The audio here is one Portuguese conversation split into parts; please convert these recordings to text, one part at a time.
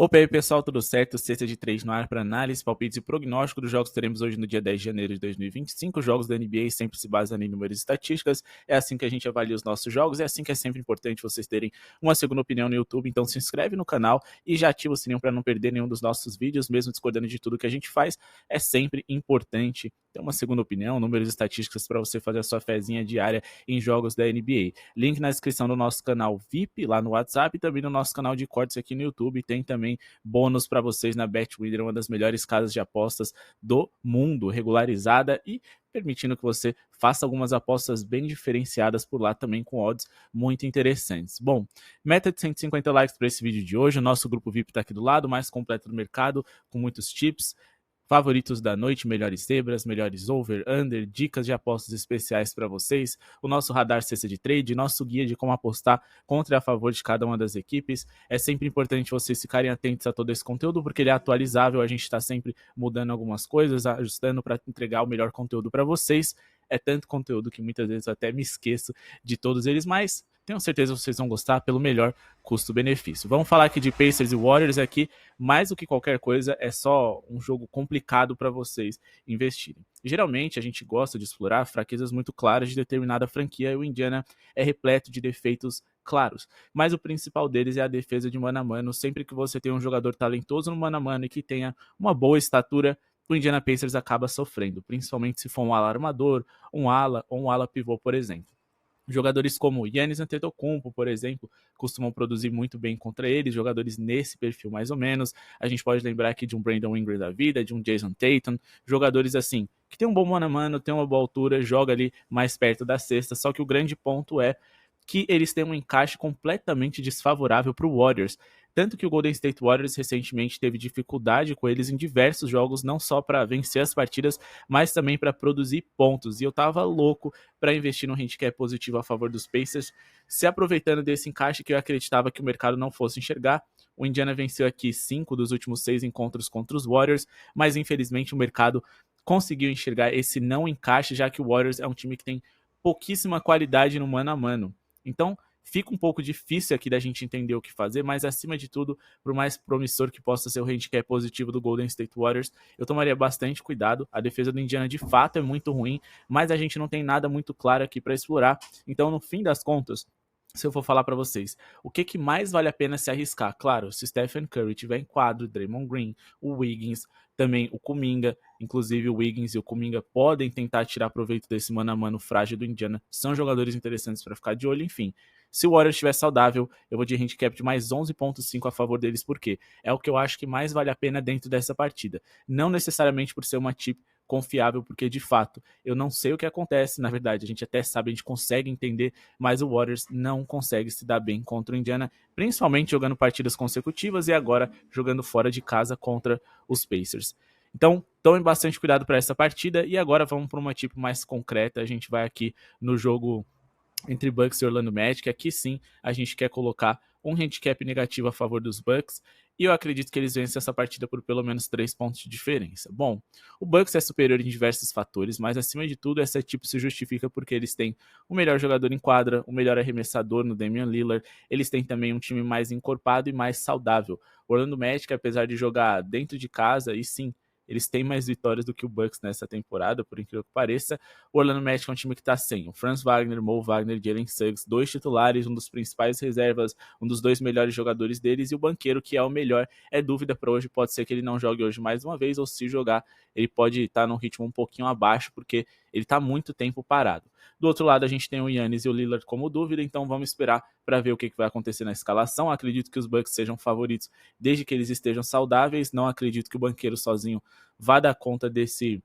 Opa, e aí pessoal, tudo certo? Sexta de 3 no ar para análise, palpites e prognóstico dos jogos que teremos hoje no dia 10 de janeiro de 2025. Os jogos da NBA sempre se baseam em números e estatísticas. É assim que a gente avalia os nossos jogos. É assim que é sempre importante vocês terem uma segunda opinião no YouTube. Então se inscreve no canal e já ativa o sininho para não perder nenhum dos nossos vídeos, mesmo discordando de tudo que a gente faz. É sempre importante ter uma segunda opinião, números e estatísticas para você fazer a sua fezinha diária em jogos da NBA. Link na descrição do nosso canal VIP lá no WhatsApp e também no nosso canal de cortes aqui no YouTube. Tem também bônus para vocês na BetWinner, uma das melhores casas de apostas do mundo, regularizada e permitindo que você faça algumas apostas bem diferenciadas por lá também com odds muito interessantes. Bom, meta de 150 likes para esse vídeo de hoje, o nosso grupo VIP está aqui do lado, mais completo do mercado, com muitos tips, favoritos da noite, melhores zebras, melhores over, under, dicas de apostas especiais para vocês, o nosso radar cesta de trade, nosso guia de como apostar contra e a favor de cada uma das equipes. É sempre importante vocês ficarem atentos a todo esse conteúdo, porque ele é atualizável, a gente está sempre mudando algumas coisas, ajustando para entregar o melhor conteúdo para vocês. É tanto conteúdo que muitas vezes eu até me esqueço de todos eles, mas tenho certeza que vocês vão gostar pelo melhor custo-benefício. Vamos falar aqui de Pacers e Warriors aqui, mais do que qualquer coisa, é só um jogo complicado para vocês investirem. Geralmente a gente gosta de explorar fraquezas muito claras de determinada franquia e o Indiana é repleto de defeitos claros, mas o principal deles é a defesa de mano a mano. Sempre que você tem um jogador talentoso no mano a mano e que tenha uma boa estatura, o Indiana Pacers acaba sofrendo, principalmente se for um ala armador, um ala ou um ala pivô, por exemplo. Jogadores como Giannis Antetokounmpo, por exemplo, costumam produzir muito bem contra eles, jogadores nesse perfil mais ou menos. A gente pode lembrar aqui de um Brandon Ingram da vida, de um Jason Tatum, jogadores assim, que tem um bom mano a mano, tem uma boa altura, joga ali mais perto da cesta, só que o grande ponto é que eles têm um encaixe completamente desfavorável para o Warriors. Tanto que o Golden State Warriors recentemente teve dificuldade com eles em diversos jogos, não só para vencer as partidas, mas também para produzir pontos. E eu tava louco para investir no handicap positivo a favor dos Pacers, se aproveitando desse encaixe que eu acreditava que o mercado não fosse enxergar. O Indiana venceu aqui 5 dos últimos 6 encontros contra os Warriors, mas infelizmente o mercado conseguiu enxergar esse não encaixe, já que o Warriors é um time que tem pouquíssima qualidade no mano a mano. Então, fica um pouco difícil aqui da gente entender o que fazer, mas acima de tudo, por mais promissor que possa ser o handicap positivo do Golden State Warriors, eu tomaria bastante cuidado. A defesa do Indiana de fato é muito ruim, mas a gente não tem nada muito claro aqui para explorar. Então, no fim das contas, se eu for falar para vocês, o que mais vale a pena se arriscar? Claro, se Stephen Curry tiver em quadro, Draymond Green, o Wiggins, também o Kuminga, inclusive o Wiggins e o Kuminga podem tentar tirar proveito desse mano a mano frágil do Indiana, são jogadores interessantes para ficar de olho, enfim. Se o Warriors estiver saudável, eu vou de handicap de mais 11.5 a favor deles, porque é o que eu acho que mais vale a pena dentro dessa partida. Não necessariamente por ser uma tip confiável, porque de fato eu não sei o que acontece, na verdade a gente até sabe, a gente consegue entender, mas o Warriors não consegue se dar bem contra o Indiana, principalmente jogando partidas consecutivas e agora jogando fora de casa contra os Pacers. Então, tomem bastante cuidado para essa partida e agora vamos para uma tipo mais concreta. A gente vai aqui no jogo entre Bucks e Orlando Magic. Aqui sim a gente quer colocar um handicap negativo a favor dos Bucks e eu acredito que eles vencem essa partida por pelo menos 3 pontos de diferença. Bom, o Bucks é superior em diversos fatores, mas acima de tudo essa tipo se justifica porque eles têm o melhor jogador em quadra, o melhor arremessador no Damian Lillard, eles têm também um time mais encorpado e mais saudável. O Orlando Magic, apesar de jogar dentro de casa, e sim, eles têm mais vitórias do que o Bucks nessa temporada, por incrível que pareça. O Orlando Magic é um time que está sem o Franz Wagner, Mo Wagner, Jalen Suggs, 2 titulares, um dos principais reservas, um dos 2 melhores jogadores deles, e o banqueiro, que é o melhor. É dúvida para hoje, pode ser que ele não jogue hoje mais uma vez, ou se jogar, ele pode estar num ritmo um pouquinho abaixo, porque ele está muito tempo parado. Do outro lado, a gente tem o Giannis e o Lillard como dúvida, então vamos esperar para ver o que vai acontecer na escalação. Acredito que os Bucks sejam favoritos desde que eles estejam saudáveis. Não acredito que o banqueiro sozinho vá dar conta desse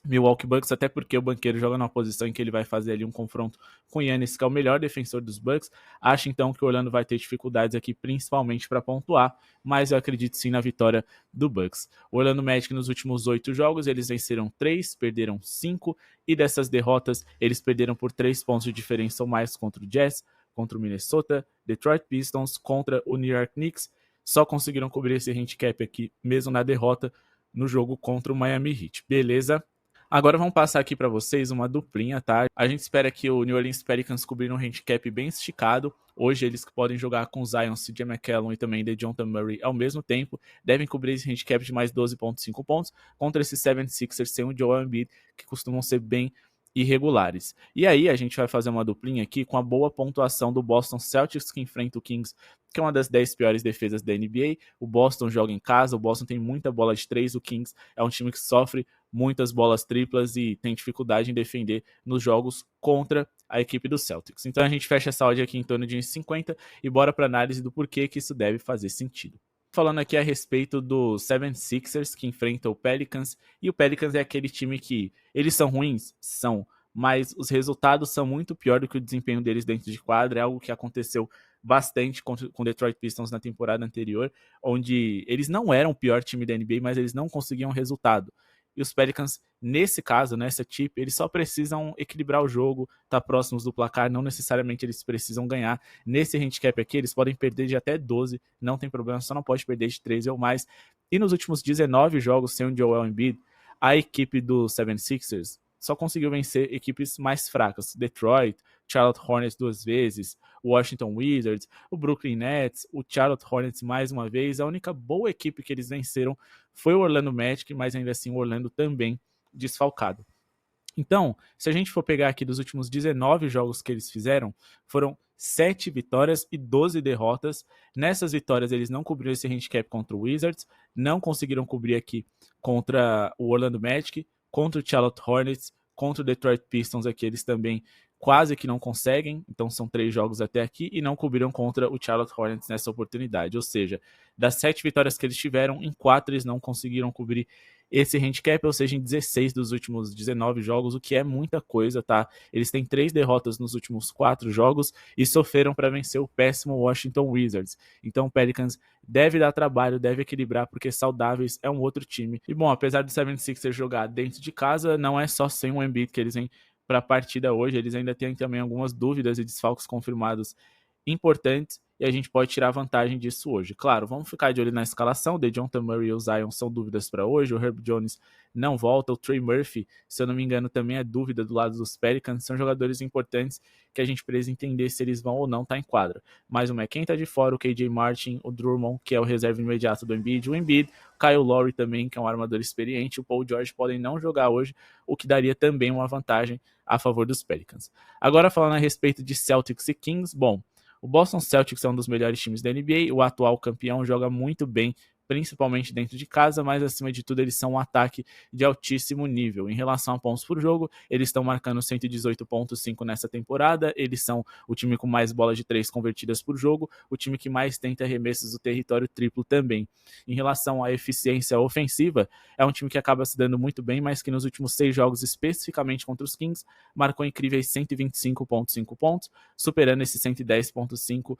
Milwaukee Bucks, até porque o banqueiro joga numa posição em que ele vai fazer ali um confronto com o Giannis, que é o melhor defensor dos Bucks. Acho então que o Orlando vai ter dificuldades aqui, principalmente para pontuar, mas eu acredito sim na vitória do Bucks. O Orlando Magic nos últimos 8 jogos, eles venceram 3, perderam 5, e dessas derrotas, eles perderam por 3 pontos de diferença ou mais contra o Jazz, contra o Minnesota, Detroit Pistons, contra o New York Knicks. Só conseguiram cobrir esse handicap aqui, mesmo na derrota, no jogo contra o Miami Heat. Beleza? Agora vamos passar aqui para vocês uma duplinha, tá? A gente espera que o New Orleans Pelicans cobrir um handicap bem esticado. Hoje eles podem jogar com Zion, CJ McCollum e também DeJounte Murray ao mesmo tempo. Devem cobrir esse handicap de mais 12,5 pontos contra esses 76ers sem o Joel Embiid, que costumam ser bem irregulares. E aí a gente vai fazer uma duplinha aqui com a boa pontuação do Boston Celtics, que enfrenta o Kings, que é uma das 10 piores defesas da NBA. O Boston joga em casa, o Boston tem muita bola de 3, o Kings é um time que sofre muitas bolas triplas e tem dificuldade em defender nos jogos contra a equipe do Celtics. Então a gente fecha essa odd aqui em torno de 50 e bora para análise do porquê que isso deve fazer sentido. Falando aqui a respeito do 76ers, que enfrenta o Pelicans, e o Pelicans é aquele time que eles são ruins? São, mas os resultados são muito pior do que o desempenho deles dentro de quadra, é algo que aconteceu bastante com o Detroit Pistons na temporada anterior, onde eles não eram o pior time da NBA, mas eles não conseguiam resultado. E os Pelicans, nesse caso, nessa tip, eles só precisam equilibrar o jogo, estar próximos do placar, não necessariamente eles precisam ganhar. Nesse handicap aqui, eles podem perder de até 12, não tem problema, só não pode perder de 13 ou mais. E nos últimos 19 jogos sem o Joel Embiid, a equipe do 76ers só conseguiu vencer equipes mais fracas. Detroit, Charlotte Hornets 2 vezes, Washington Wizards, o Brooklyn Nets, o Charlotte Hornets mais uma vez. A única boa equipe que eles venceram foi o Orlando Magic, mas ainda assim o Orlando também desfalcado. Então, se a gente for pegar aqui dos últimos 19 jogos que eles fizeram, foram 7 vitórias e 12 derrotas. Nessas vitórias eles não cobriram esse handicap contra o Wizards, não conseguiram cobrir aqui contra o Orlando Magic, contra o Charlotte Hornets, contra o Detroit Pistons aqui eles também quase que não conseguem, então são 3 jogos até aqui, e não cobriram contra o Charlotte Hornets nessa oportunidade, ou seja, das 7 vitórias que eles tiveram, em 4 eles não conseguiram cobrir esse handicap, ou seja, em 16 dos últimos 19 jogos, o que é muita coisa, tá? Eles têm 3 derrotas nos últimos 4 jogos e sofreram para vencer o péssimo Washington Wizards. Então o Pelicans deve dar trabalho, deve equilibrar, porque saudáveis é um outro time. E bom, apesar do 76ers jogar dentro de casa, não é só sem o Embiid que eles vêm para a partida hoje, eles ainda têm também algumas dúvidas e desfalques confirmados importantes, e a gente pode tirar vantagem disso hoje. Claro, vamos ficar de olho na escalação. O DeJounte Murray e o Zion são dúvidas para hoje. O Herb Jones não volta. O Trey Murphy, se eu não me engano, também é dúvida do lado dos Pelicans. São jogadores importantes que a gente precisa entender se eles vão ou não estar em quadra. Mas o McCain está de fora, o KJ Martin, o Drummond, que é o reserva imediato do Embiid, o Embiid, o Kyle Lowry também, que é um armador experiente, o Paul George podem não jogar hoje, o que daria também uma vantagem a favor dos Pelicans. Agora falando a respeito de Celtics e Kings, bom, o Boston Celtics é um dos melhores times da NBA, o atual campeão joga muito bem, principalmente dentro de casa, mas acima de tudo eles são um ataque de altíssimo nível. Em relação a pontos por jogo, eles estão marcando 118,5 nessa temporada, eles são o time com mais bolas de 3 convertidas por jogo, o time que mais tenta arremessos do território triplo também. Em relação à eficiência ofensiva, é um time que acaba se dando muito bem, mas que nos últimos 6 jogos, especificamente contra os Kings, marcou incríveis 125,5 pontos, superando esse 110,5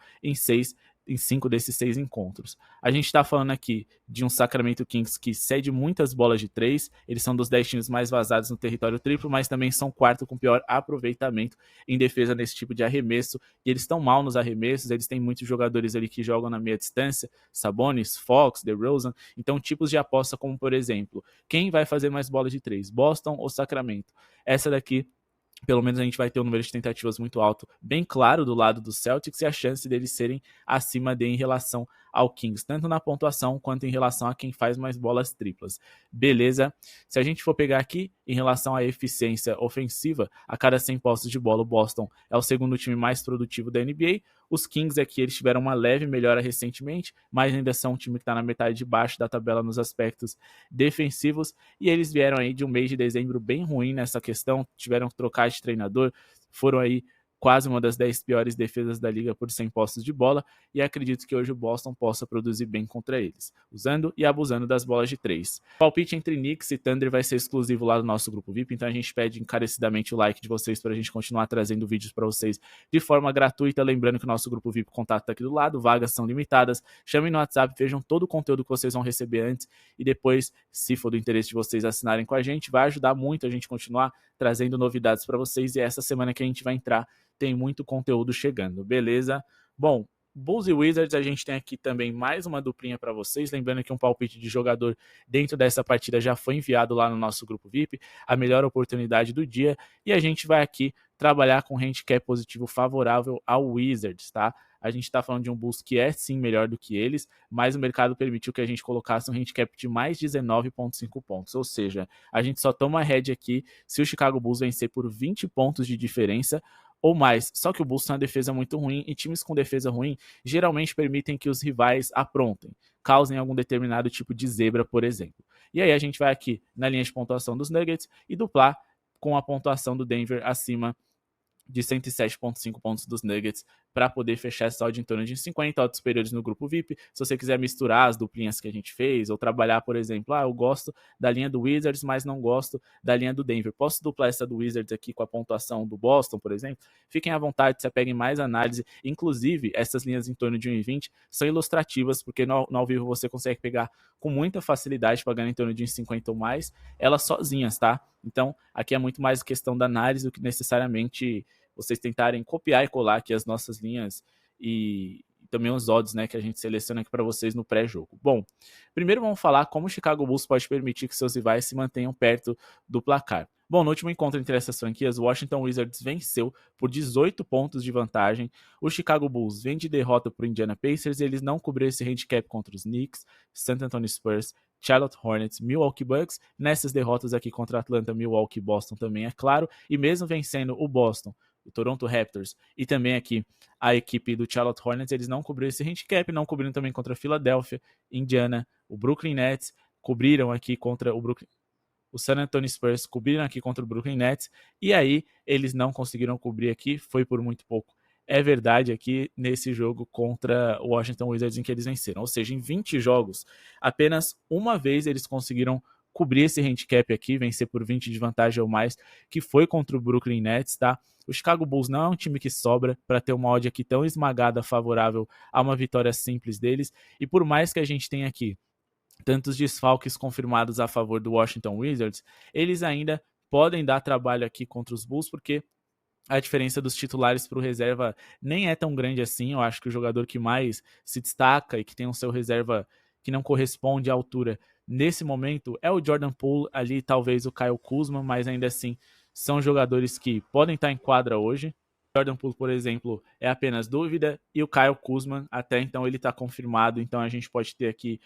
em 5 desses 6 encontros. A gente está falando aqui de um Sacramento Kings que cede muitas bolas de 3, eles são dos 10 times mais vazados no território triplo, mas também são quarto com pior aproveitamento em defesa nesse tipo de arremesso, e eles estão mal nos arremessos, eles têm muitos jogadores ali que jogam na meia distância, Sabonis, Fox, DeRozan, então tipos de aposta como, por exemplo, quem vai fazer mais bolas de 3, Boston ou Sacramento? Essa daqui pelo menos a gente vai ter um número de tentativas muito alto, bem claro do lado dos Celtics, e a chance deles serem acima em relação ao Kings, tanto na pontuação quanto em relação a quem faz mais bolas triplas. Beleza? Se a gente for pegar aqui, em relação à eficiência ofensiva, a cada 100 posses de bola, o Boston é o segundo time mais produtivo da NBA. Os Kings aqui, eles tiveram uma leve melhora recentemente, mas ainda são um time que está na metade de baixo da tabela nos aspectos defensivos, e eles vieram aí de um mês de dezembro bem ruim nessa questão, tiveram que trocar de treinador, foram aí quase uma das 10 piores defesas da liga por 100 posses de bola, e acredito que hoje o Boston possa produzir bem contra eles, usando e abusando das bolas de 3. O palpite entre Knicks e Thunder vai ser exclusivo lá do nosso grupo VIP, então a gente pede encarecidamente o like de vocês para a gente continuar trazendo vídeos para vocês de forma gratuita, lembrando que o nosso grupo VIP contato está aqui do lado, vagas são limitadas, chamem no WhatsApp, vejam todo o conteúdo que vocês vão receber antes, e depois, se for do interesse de vocês assinarem com a gente, vai ajudar muito a gente continuar trazendo novidades para vocês, e essa semana que a gente vai entrar tem muito conteúdo chegando, beleza? Bom, Bulls e Wizards, a gente tem aqui também mais uma duplinha para vocês, lembrando que um palpite de jogador dentro dessa partida já foi enviado lá no nosso grupo VIP, a melhor oportunidade do dia, e a gente vai aqui trabalhar com handicap positivo favorável ao Wizards, tá? A gente está falando de um Bulls que é sim melhor do que eles, mas o mercado permitiu que a gente colocasse um handicap de mais 19,5 pontos, ou seja, a gente só toma head aqui se o Chicago Bulls vencer por 20 pontos de diferença ou mais. Só que o Bulls tem uma defesa muito ruim e times com defesa ruim geralmente permitem que os rivais aprontem, causem algum determinado tipo de zebra, por exemplo. E aí a gente vai aqui na linha de pontuação dos Nuggets e duplar com a pontuação do Denver acima de 107,5 pontos dos Nuggets para poder fechar essa odd em torno de 50 odds superiores no grupo VIP. Se você quiser misturar as duplinhas que a gente fez ou trabalhar, por exemplo, eu gosto da linha do Wizards, mas não gosto da linha do Denver. Posso duplar essa do Wizards aqui com a pontuação do Boston, por exemplo? Fiquem à vontade, se apeguem mais análise. Inclusive, essas linhas em torno de 1,20 são ilustrativas, porque no ao vivo você consegue pegar com muita facilidade, pagando em torno de 1,50 ou mais, elas sozinhas, tá? Então, aqui é muito mais questão da análise do que necessariamente vocês tentarem copiar e colar aqui as nossas linhas e também os odds, né, que a gente seleciona aqui para vocês no pré-jogo. Bom, primeiro vamos falar como o Chicago Bulls pode permitir que seus rivais se mantenham perto do placar. Bom, no último encontro entre essas franquias, o Washington Wizards venceu por 18 pontos de vantagem. O Chicago Bulls vem de derrota para o Indiana Pacers e eles não cobriram esse handicap contra os Knicks, San Antonio Spurs, Charlotte Hornets, Milwaukee Bucks. Nessas derrotas aqui contra Atlanta, Milwaukee e Boston também, é claro. E mesmo vencendo o Boston, o Toronto Raptors e também aqui a equipe do Charlotte Hornets, eles não cobriram esse handicap, não cobriram também contra a Philadelphia, Indiana, o Brooklyn Nets, cobriram aqui contra o San Antonio Spurs, cobriram aqui contra o Brooklyn Nets, e aí eles não conseguiram cobrir aqui, foi por muito pouco. É verdade aqui nesse jogo contra o Washington Wizards em que eles venceram, ou seja, em 20 jogos, apenas uma vez eles conseguiram cobrir esse handicap aqui, vencer por 20 de vantagem ou mais, que foi contra o Brooklyn Nets, tá? O Chicago Bulls não é um time que sobra para ter uma odd aqui tão esmagada favorável a uma vitória simples deles, e por mais que a gente tenha aqui tantos desfalques confirmados a favor do Washington Wizards, eles ainda podem dar trabalho aqui contra os Bulls, porque a diferença dos titulares para o reserva nem é tão grande assim. Eu acho que o jogador que mais se destaca e que tem um seu reserva que não corresponde à altura nesse momento é o Jordan Poole, ali talvez o Kyle Kuzma, mas ainda assim são jogadores que podem estar em quadra hoje. Jordan Poole, por exemplo, é apenas dúvida, e o Kyle Kuzma, até então ele está confirmado, então a gente pode ter aqui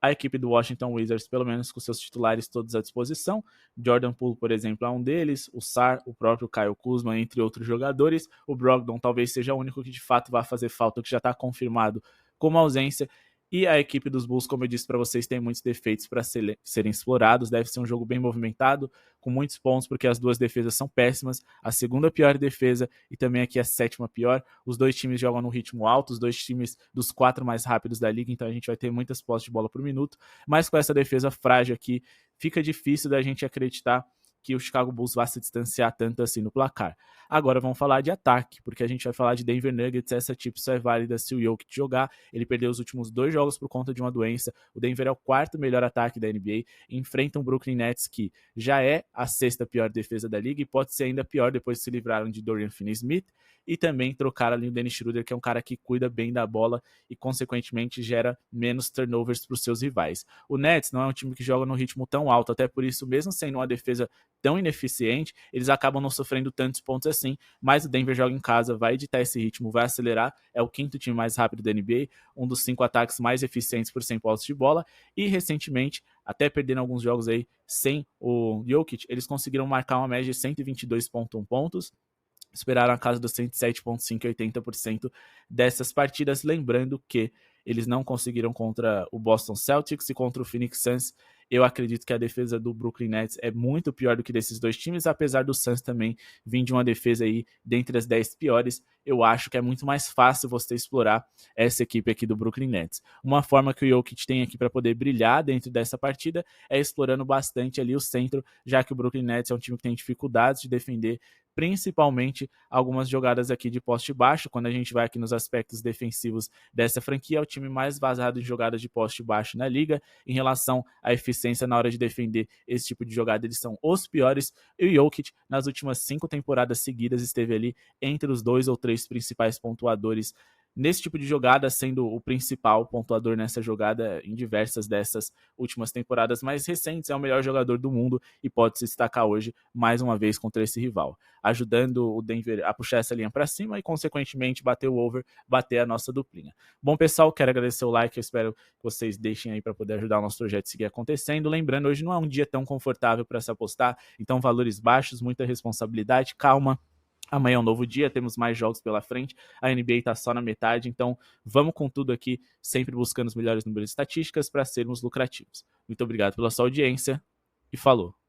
a equipe do Washington Wizards, pelo menos com seus titulares todos à disposição. Jordan Poole, por exemplo, é um deles, o Sarr, o próprio Kyle Kuzma, entre outros jogadores. O Brogdon talvez seja o único que de fato vai fazer falta, que já está confirmado como ausência. E a equipe dos Bulls, como eu disse para vocês, tem muitos defeitos para serem explorados. Deve ser um jogo bem movimentado, com muitos pontos, porque as duas defesas são péssimas. A segunda pior defesa e também aqui a sétima pior. Os dois times jogam no ritmo alto, os dois times dos 4 mais rápidos da liga, então a gente vai ter muitas posses de bola por minuto. Mas com essa defesa frágil aqui, fica difícil da gente acreditar que o Chicago Bulls vá se distanciar tanto assim no placar. Agora vamos falar de ataque, porque a gente vai falar de Denver Nuggets. Essa tip só é válida se o Jokic jogar. Ele perdeu os últimos 2 jogos por conta de uma doença. O Denver é o 4º melhor ataque da NBA. Enfrenta um Brooklyn Nets que já é a 6ª pior defesa da liga e pode ser ainda pior depois que se livraram de Dorian Finney-Smith e também trocaram ali o Dennis Schroeder, que é um cara que cuida bem da bola e consequentemente gera menos turnovers para os seus rivais. O Nets não é um time que joga no ritmo tão alto, até por isso, mesmo sendo uma defesa tão ineficiente, eles acabam não sofrendo tantos pontos assim, mas o Denver joga em casa, vai editar esse ritmo, vai acelerar, é o 5º time mais rápido da NBA, um dos 5 ataques mais eficientes por 100 posses de bola, e recentemente, até perdendo alguns jogos aí sem o Jokic, eles conseguiram marcar uma média de 122,1 pontos, esperaram a casa dos 107,5% e 80% dessas partidas, lembrando que eles não conseguiram contra o Boston Celtics e contra o Phoenix Suns. Eu acredito que a defesa do Brooklyn Nets é muito pior do que desses dois times, apesar do Suns também vir de uma defesa aí dentre as 10 piores. Eu acho que é muito mais fácil você explorar essa equipe aqui do Brooklyn Nets. Uma forma que o Jokic tem aqui para poder brilhar dentro dessa partida é explorando bastante ali o centro, já que o Brooklyn Nets é um time que tem dificuldades de defender, principalmente algumas jogadas aqui de poste baixo. Quando a gente vai aqui nos aspectos defensivos dessa franquia, é o time mais vazado em jogadas de poste baixo na liga. Em relação à eficiência na hora de defender esse tipo de jogada, eles são os piores. E o Jokic, nas últimas 5 temporadas seguidas, esteve ali entre os 2 ou 3 principais pontuadores nesse tipo de jogada, sendo o principal pontuador nessa jogada em diversas dessas últimas temporadas mais recentes, é o melhor jogador do mundo e pode se destacar hoje mais uma vez contra esse rival, ajudando o Denver a puxar essa linha para cima e, consequentemente, bater o over, bater a nossa duplinha. Bom, pessoal, quero agradecer o like, eu espero que vocês deixem aí para poder ajudar o nosso projeto a seguir acontecendo. Lembrando, hoje não é um dia tão confortável para se apostar, então valores baixos, muita responsabilidade, calma. Amanhã é um novo dia, temos mais jogos pela frente, a NBA tá só na metade, então vamos com tudo aqui, sempre buscando os melhores números estatísticas para sermos lucrativos. Muito obrigado pela sua audiência e falou!